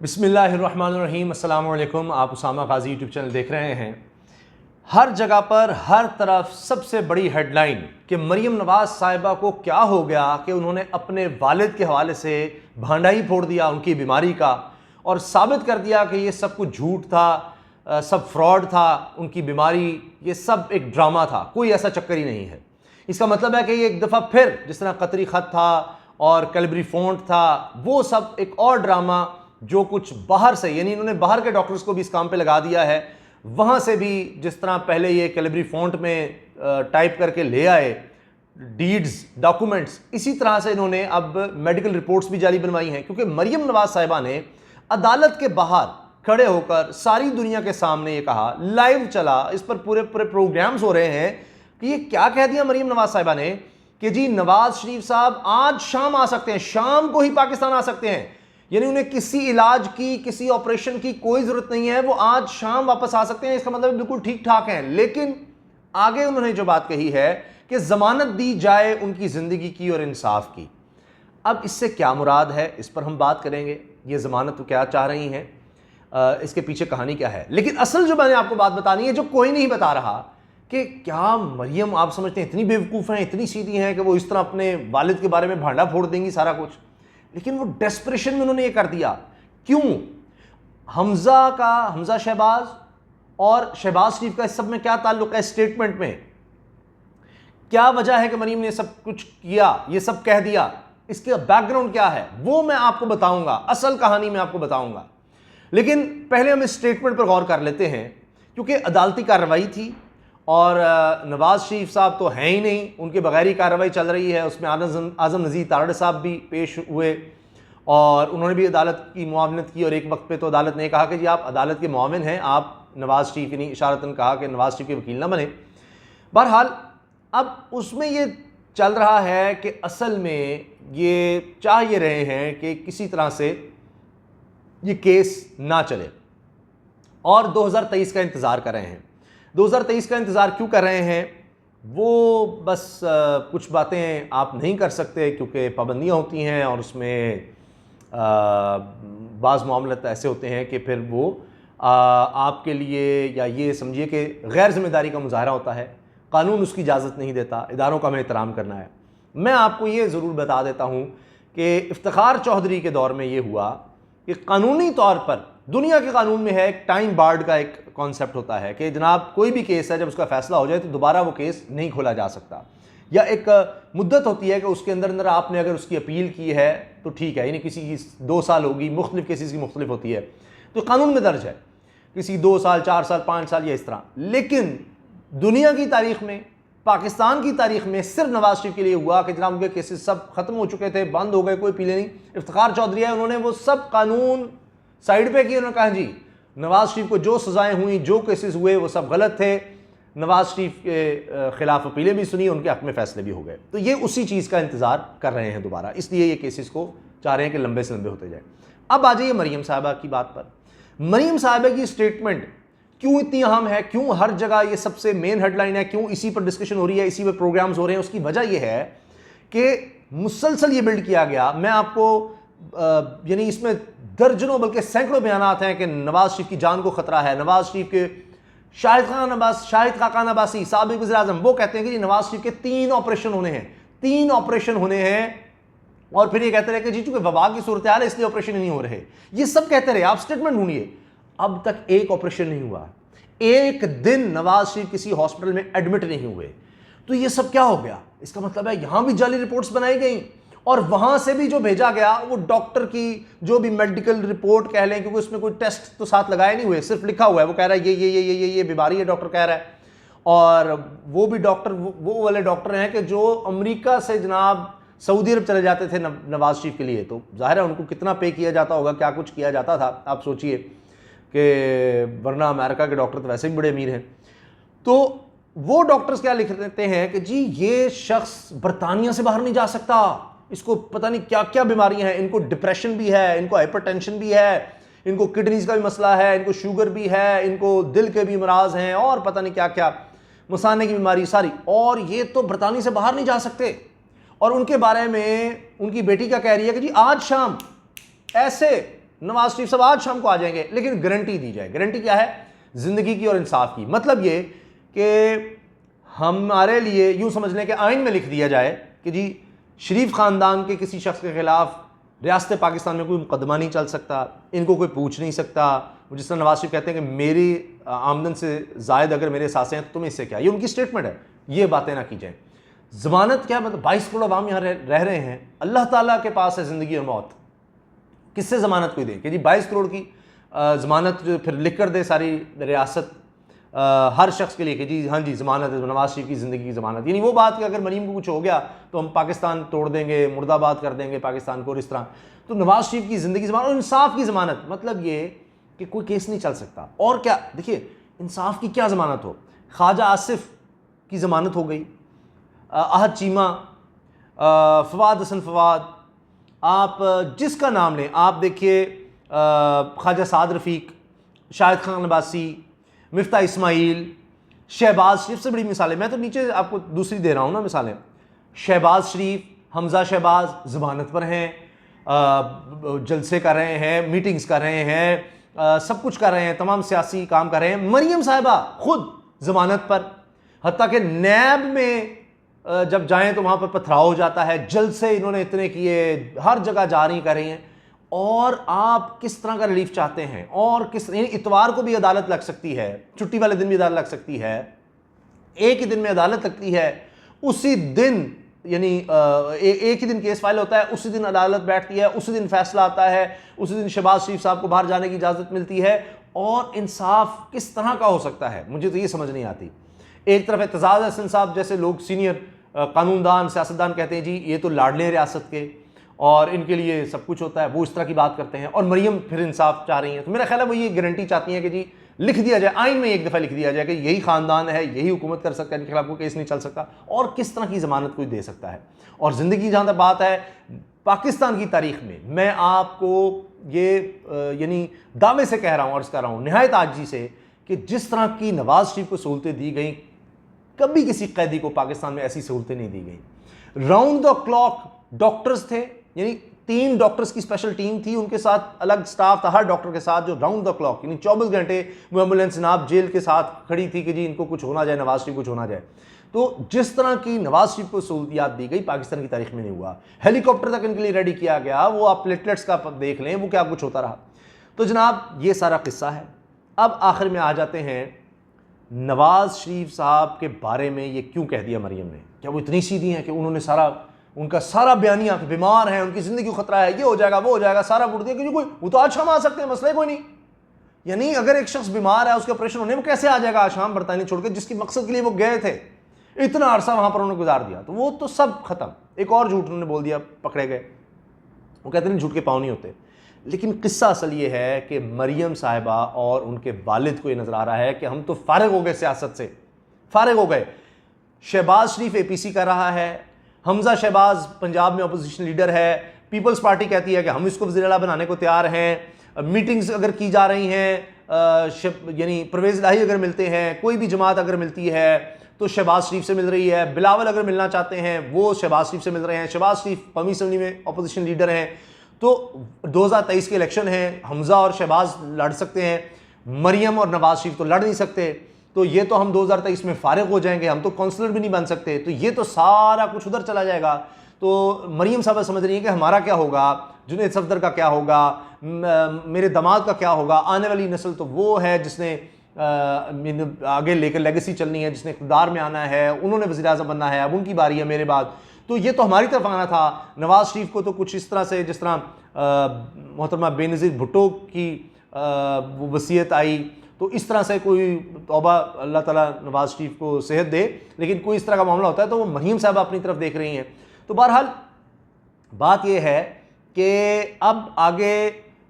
बिस्मिल्लाहिर्रहमानिर्रहीम, अस्सलाम वालेकुम। आप उसामा गाजी यूट्यूब चैनल देख रहे हैं। हर जगह पर हर तरफ सबसे बड़ी हेडलाइन कि मरीम नवाज़ साहिबा को क्या हो गया कि उन्होंने अपने वालिद के हवाले से भांडा ही फोड़ दिया उनकी बीमारी का और साबित कर दिया कि ये सब कुछ झूठ था, सब फ्रॉड था, उनकी बीमारी ये सब एक ड्रामा था, कोई ऐसा चक्कर ही नहीं है। इसका मतलब है कि ये एक दफ़ा फिर जिस तरह कतरी ख़त था और कैलिब्री फ़ॉन्ट था, वो सब एक और ड्रामा जो कुछ बाहर से, यानी इन्होंने बाहर के डॉक्टर्स को भी इस काम पे लगा दिया है। वहाँ से भी जिस तरह पहले ये कैलिब्री फ़ॉन्ट में टाइप करके ले आए डीड्स डॉक्यूमेंट्स, इसी तरह से इन्होंने अब मेडिकल रिपोर्ट्स भी जाली बनवाई हैं। क्योंकि मरीम नवाज साहिबा ने अदालत के बाहर खड़े होकर सारी दुनिया के सामने ये कहा, लाइव चला, इस पर पूरे पूरे प्रोग्राम्स हो रहे हैं कि ये क्या कह दिया मरीम नवाज साहिबा ने कि जी नवाज शरीफ साहब आज शाम आ सकते हैं, शाम को ही पाकिस्तान आ सकते हैं। यानी उन्हें किसी इलाज की, किसी ऑपरेशन की कोई जरूरत नहीं है, वो आज शाम वापस आ सकते हैं। इसका मतलब बिल्कुल ठीक ठाक है। लेकिन आगे उन्होंने जो बात कही है कि जमानत दी जाए उनकी जिंदगी की और इंसाफ की। अब इससे क्या मुराद है, इस पर हम बात करेंगे। ये जमानत तो क्या चाह रही हैं, इसके पीछे कहानी क्या है। लेकिन असल जो मैंने आपको बात बतानी है, जो कोई नहीं बता रहा, कि क्या मरियम आप समझते हैं इतनी बेवकूफ़ हैं, इतनी सीधी हैं कि वो इस तरह अपने वालिद के बारे में भांडा फोड़ देंगी सारा कुछ। लेकिन वो डेस्परेशन में उन्होंने ये कर दिया। क्यों? हमजा शहबाज और शहबाज शरीफ का इस सब में क्या ताल्लुक है? स्टेटमेंट में क्या वजह है कि मरीम ने सब कुछ किया, ये सब कह दिया? इसके बैकग्राउंड क्या है वो मैं आपको बताऊंगा, असल कहानी मैं आपको बताऊंगा। लेकिन पहले हम इस स्टेटमेंट पर गौर कर लेते हैं, क्योंकि अदालती कार्रवाई थी और नवाज़ शरीफ साहब तो हैं ही नहीं, उनके बगैर ही कार्रवाई चल रही है। उसमें आज़म नज़ीर तारड़ साहब भी पेश हुए और उन्होंने भी अदालत की मुआवनत की। और एक वक्त पे तो अदालत ने कहा कि जी आप अदालत के मुआविन हैं, आप नवाज़ शरीफ ने इशारतन कहा कि नवाज़ शरीफ के वकील ना बने। बहरहाल अब उसमें ये चल रहा है कि असल में ये चाह ये रहे हैं कि किसी तरह से ये केस ना चले और 2023 का इंतज़ार कर रहे हैं। 2023 का इंतज़ार क्यों कर रहे हैं? वो बस कुछ बातें आप नहीं कर सकते क्योंकि पाबंदियाँ होती हैं और उसमें बाज़ मामले ऐसे होते हैं कि फिर वो आपके लिए, या ये समझिए कि गैर ज़िम्मेदारी का मुजाहरा होता है। कानून उसकी इजाज़त नहीं देता, इदारों का हमें एहतराम करना है। मैं आपको ये ज़रूर बता देता हूँ कि इफ्तिखार चौधरी के दौर में ये हुआ कि कानूनी तौर पर दुनिया के कानून में है, एक टाइम बार्ड का एक कॉन्सेप्ट होता है कि जनाब कोई भी केस है, जब उसका फैसला हो जाए तो दोबारा वो केस नहीं खोला जा सकता, या एक मुद्दत होती है कि उसके अंदर अंदर आपने अगर उसकी अपील की है तो ठीक है। यानी किसी की 2 साल होगी, मुख्तलिफ केसेस की मुख्तलिफ होती है, तो कानून में दर्ज है किसी 2 साल 4 साल 5 साल या इस तरह। लेकिन दुनिया की तारीख में, पाकिस्तान की तारीख में सिर्फ नवाज शरीफ के लिए हुआ कि जनाब उनके केसेस सब खत्म हो चुके थे, बंद हो गए, कोई अपीलें नहीं। इफ्तिखार चौधरी है, उन्होंने वो सब कानून साइड पे किए। उन्होंने कहा जी नवाज शरीफ को जो सजाएं हुई, जो केसेस हुए वो सब गलत थे। नवाज शरीफ के खिलाफ अपीलें भी सुनी, उनके हक में फैसले भी हो गए। तो ये उसी चीज़ का इंतज़ार कर रहे हैं दोबारा, इसलिए ये केसेस को चाह रहे हैं कि लंबे से लंबे होते जाए। अब आ जाइए मरीम साहिबा की बात पर। मरीम साहिबा की स्टेटमेंट क्यों इतनी अहम है, क्यों हर जगह ये सबसे मेन हेडलाइन है, क्यों इसी पर डिस्कशन हो रही है, इसी पर प्रोग्राम्स हो रहे हैं? उसकी वजह यह है कि मुसलसल ये बिल्ड किया गया। मैं आपको यानी इसमें दर्जनों बल्कि सैकड़ों बयानात हैं कि नवाज शरीफ की जान को खतरा है। नवाज शरीफ के शाहिद खाकान अब्बासी साबिक वज़ीर आज़म, वो कहते हैं कि नवाज शरीफ के 3 ऑपरेशन होने हैं, 3 ऑपरेशन होने हैं। और फिर ये कहते रहे कि जी चूंकि वबा की सूरत हाल है इसलिए ऑपरेशन नहीं हो रहे। ये सब कहते रहे, आप स्टेटमेंट ढूंढिए, अब तक एक ऑपरेशन नहीं हुआ। एक दिन नवाज शरीफ किसी हॉस्पिटल में एडमिट नहीं हुए। तो ये सब क्या हो गया? इसका मतलब है यहां भी जाली रिपोर्ट्स बनाई गई और वहां से भी जो भेजा गया वो डॉक्टर की जो भी मेडिकल रिपोर्ट कह लें, क्योंकि उसमें कोई टेस्ट तो साथ लगाए नहीं हुए, सिर्फ लिखा हुआ है, वो कह रहा है ये बीमारी है, डॉक्टर कह रहा है। और वो भी डॉक्टर वो वाले डॉक्टर हैं कि जो अमेरिका से जनाब सऊदी अरब चले जाते थे नवाज शरीफ के लिए। तो जाहिर है उनको कितना पे किया जाता होगा, क्या कुछ किया जाता था, आप सोचिए कि वरना अमेरिका के डॉक्टर तो वैसे भी बड़े अमीर हैं। तो वो डॉक्टर्स क्या लिख देते हैं कि जी ये शख्स बरतानिया से बाहर नहीं जा सकता, इसको पता नहीं क्या क्या बीमारियां हैं, इनको डिप्रेशन भी है, इनको हाइपरटेंशन भी है, इनको किडनीज का भी मसला है, इनको शुगर भी है, इनको दिल के भी मराज हैं और पता नहीं क्या क्या, मुसाने की बीमारी सारी, और ये तो बरतानिया से बाहर नहीं जा सकते। और उनके बारे में उनकी बेटी क्या कह रही है कि जी आज शाम ऐसे नवाज शरीफ साहब आज शाम को आ जाएंगे, लेकिन गारंटी दी जाए। गारंटी क्या है? जिंदगी की और इंसाफ की। मतलब ये कि हमारे लिए यूं समझ लें कि आइन में लिख दिया जाए कि जी शरीफ खानदान के किसी शख्स के खिलाफ रियासत पाकिस्तान में कोई मुकदमा नहीं चल सकता, इनको कोई पूछ नहीं सकता। जिस तरह नवाज शरीफ कहते हैं कि मेरी आमदन से ज़ायद अगर मेरे सासे हैं तो तुम्हें इससे क्या, ये उनकी स्टेटमेंट है, ये बातें ना की जाए। ज़मानत क्या, मतलब 22 करोड़ आवाम यहाँ रह रहे हैं, अल्लाह ताला के पास है ज़िंदगी और मौत, किससे ज़मानत कोई दे कि जी 22 करोड़ की ज़मानत जो फिर लिख कर दे सारी रियासत हर शख्स के लिए कि जी हाँ जी ज़मानत है, नवाज शरीफ की ज़िंदगी की ज़मानत। यानी वो बात कि अगर मरीम को कुछ हो गया तो हम पाकिस्तान तोड़ देंगे, मुर्दाबाद कर देंगे पाकिस्तान को, और इस तरह। तो नवाज शरीफ की ज़िंदगी की ज़मानत और इंसाफ की ज़मानत, मतलब ये कि कोई केस नहीं चल सकता। और क्या, देखिए इंसाफ की क्या ज़मानत हो, ख्वाजा आसिफ की ज़मानत हो गई, अहद चीमा, फवाद हसन फवाद, आप जिसका नाम लें, आप देखिए ख्वाजा साद रफ़ीक, शाहिद खान अब्बासी, मिफ्ता इस्माइल, शहबाज शरीफ से बड़ी मिसालें। मैं तो नीचे आपको दूसरी दे रहा हूँ ना मिसालें। शहबाज शरीफ, हमज़ा शहबाज ज़मानत पर हैं, जलसे कर रहे हैं, मीटिंग्स कर रहे हैं, सब कुछ कर रहे हैं, तमाम सियासी काम कर रहे हैं। मरियम साहिबा खुद ज़मानत पर, हत्ता कि नैब में जब जाएं तो वहाँ पर पथराव हो जाता है, जलसे इन्होंने इतने किए, हर जगह जा रही कर रही हैं। और आप किस तरह का रिलीफ चाहते हैं, और किस इतवार को भी अदालत लग सकती है, छुट्टी वाले दिन भी अदालत लग सकती है, एक ही दिन में अदालत लगती है, उसी दिन यानी एक ही दिन केस फाइल होता है, उसी दिन अदालत बैठती है, उसी दिन फैसला आता है, उसी दिन शहबाज शरीफ साहब को बाहर जाने की इजाज़त मिलती है। और इंसाफ किस तरह का हो सकता है, मुझे तो ये समझ नहीं आती। एक तरफ एतजाज़ हसन साहब जैसे लोग सीनियर कानूनदान सियासतदान कहते हैं जी ये तो लाडले हैं रियासत के और इनके लिए सब कुछ होता है, वो इस तरह की बात करते हैं। और मरियम फिर इंसाफ चाह रही हैं। तो मेरा ख्याल है वो ये गारंटी चाहती हैं कि जी लिख दिया जाए, आइन में एक दफ़ा लिख दिया जाए कि यही ख़ानदान है, यही हुकूमत कर सकता है, इनके खिलाफ कोई केस नहीं चल सकता। और किस तरह की ज़मानत कोई दे सकता है। और ज़िंदगी जहाँ तक बात है, पाकिस्तान की तारीख़ में मैं आपको ये यानी दावे से कह रहा हूँ, अर्ज़ कर रहा हूँ निहायत आजिज़ी से, कि जिस तरह की नवाज शरीफ को सहूलतें दी गई, कभी किसी कैदी को पाकिस्तान में ऐसी सहूलतें नहीं दी गई। राउंड द क्लॉक डॉक्टर्स थे, यानी 3 डॉक्टर्स की स्पेशल टीम थी, उनके साथ अलग स्टाफ था हर डॉक्टर के साथ, जो राउंड द क्लॉक यानी 24 घंटे वो एम्बुलेंस जनाब जेल के साथ खड़ी थी कि जी इनको कुछ होना जाए, नवाज शरीफ कुछ होना जाए। तो जिस तरह की नवाज शरीफ को सहूलियात दी गई पाकिस्तान की तारीख में नहीं हुआ। हेलीकॉप्टर तक इनके लिए रेडी किया गया, वो आप प्लेटलेट्स का देख लें, वो क्या कुछ होता रहा। तो जनाब ये सारा किस्सा है। अब आखिर में आ जाते हैं नवाज शरीफ साहब के बारे में ये क्यों कह दिया मरियम ने। क्या वो इतनी सीधी हैं कि उन्होंने उनका सारा बयानिया कि बीमार हैं, उनकी ज़िंदगी को खतरा है, ये हो जाएगा वो हो जाएगा, सारा बुड़ दिया कि कोई वो तो आज शाम आ सकते हैं, मसला कोई नहीं। यानी अगर एक शख्स बीमार है, उसके ऑपरेशन होने में कैसे आ जाएगा आज शाम बरतानी छोड़ के, जिसकी मकसद के लिए वो गए थे, इतना अरसा वहां पर उन्होंने गुजार दिया, तो वो तो सब खत्म। एक और झूठ उन्होंने बोल दिया, पकड़े गए। वो कहते हैं झूठ के पाँव नहीं होते। लेकिन किस्सा असल ये है कि मरियम साहिबा और उनके वालिद को ये नजर आ रहा है कि हम तो फारिग हो गए, सियासत से फारिग हो गए। शहबाज शरीफ APC कर रहा है, हमज़ा शहबाज पंजाब में अपोजिशन लीडर है, पीपल्स पार्टी कहती है कि हम इसको वज़ीर आला बनाने को तैयार हैं। मीटिंग्स अगर की जा रही हैं, यानी परवेज़ इलाही अगर मिलते हैं, कोई भी जमात अगर मिलती है तो शहबाज शरीफ से मिल रही है। बिलावल अगर मिलना चाहते हैं वो शहबाज शरीफ से मिल रहे हैं। शहबाज शरीफ कौमी असम्बली में अपोजिशन लीडर हैं। तो 2023 के इलेक्शन हैं, हमज़ा और शहबाज लड़ सकते हैं, मरियम और नवाज शरीफ तो लड़ नहीं सकते। तो ये तो हम 2023 में फारिग हो जाएंगे, हम तो काउंसलर भी नहीं बन सकते, तो ये तो सारा कुछ उधर चला जाएगा। तो मरियम साहब समझ रही है कि हमारा क्या होगा, जुनैद सफदर का क्या होगा, मेरे दामाद का क्या होगा। आने वाली नस्ल तो वो है जिसने आगे लेकर लेगेसी चलनी है, जिसने इक़्तिदार में आना है, उन्होंने वज़ीर आज़म बनना है, अब उनकी बारी है मेरे बाद। तो ये तो हमारी तरफ आना था। नवाज शरीफ को तो कुछ इस तरह से, जिस तरह मोहतरमा बेनज़ीर भुट्टो की वो वसीयत आई, तो इस तरह से कोई तौबा, अल्लाह ताला नवाज शरीफ को सेहत दे, लेकिन कोई इस तरह का मामला होता है तो वो मरियम साहब अपनी तरफ देख रही हैं। तो बहरहाल बात यह है कि अब आगे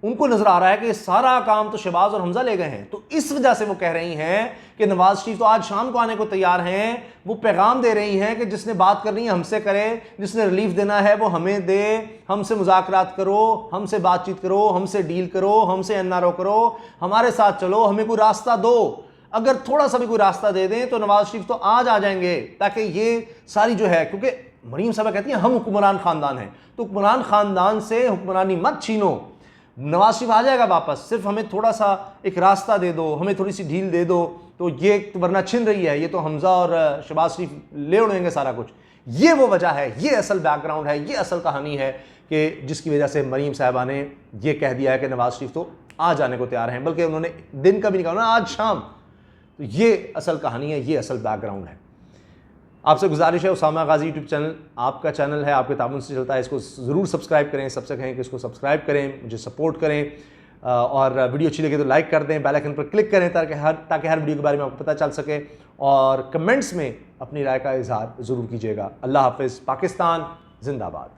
उनको नजर आ रहा है कि सारा काम तो शहबाज और हमजा ले गए हैं, तो इस वजह से वो कह रही हैं कि नवाज शरीफ तो आज शाम को आने को तैयार हैं। वो पैगाम दे रही हैं कि जिसने बात करनी है हमसे करे, जिसने रिलीफ देना है वो हमें दे, हमसे मुज़ाकरात करो, हमसे बातचीत करो, हमसे डील करो, हमसे NRO करो, हमारे साथ चलो, हमें कोई रास्ता दो। अगर थोड़ा सा भी कोई रास्ता दे दें तो नवाज शरीफ तो आज आ जाएंगे, ताकि ये सारी जो है, क्योंकि मरीम साहबा कहती हैं हम हुक्मरान ख़ानदान हैं, तो हुक्मरान ख़ानदान से हुक्मरानी मत छीनो। नवाज शरीफ आ जाएगा वापस, सिर्फ हमें थोड़ा सा एक रास्ता दे दो, हमें थोड़ी सी ढील दे दो, तो ये वरना छिन रही है, ये तो हमजा और शहबाज शरीफ ले उड़ेंगे सारा कुछ। ये वो वजह है, ये असल बैकग्राउंड है, ये असल कहानी है कि जिसकी वजह से मरीम साहबा ने ये कह दिया है कि नवाज शरीफ तो आ जाने को तैयार हैं, बल्कि उन्होंने दिन का भी नहीं कहा ना, आज शाम। तो ये असल कहानी है, ये असल बैकग्राउंड है। आपसे गुजारिश है, उसामा गाजी यूट्यूब चैनल आपका चैनल है, आपके ताबन से चलता है, इसको ज़रूर सब्सक्राइब करें। सबसे कहें कि इसको सब्सक्राइब करें, मुझे सपोर्ट करें, और वीडियो अच्छी लगे तो लाइक कर दें, बेल आइकन पर क्लिक करें ताकि हर वीडियो के बारे में आपको पता चल सके, और कमेंट्स में अपनी राय का इजहार ज़रूर कीजिएगा। अल्लाह हाफ़िज़। पाकिस्तान जिंदाबाद।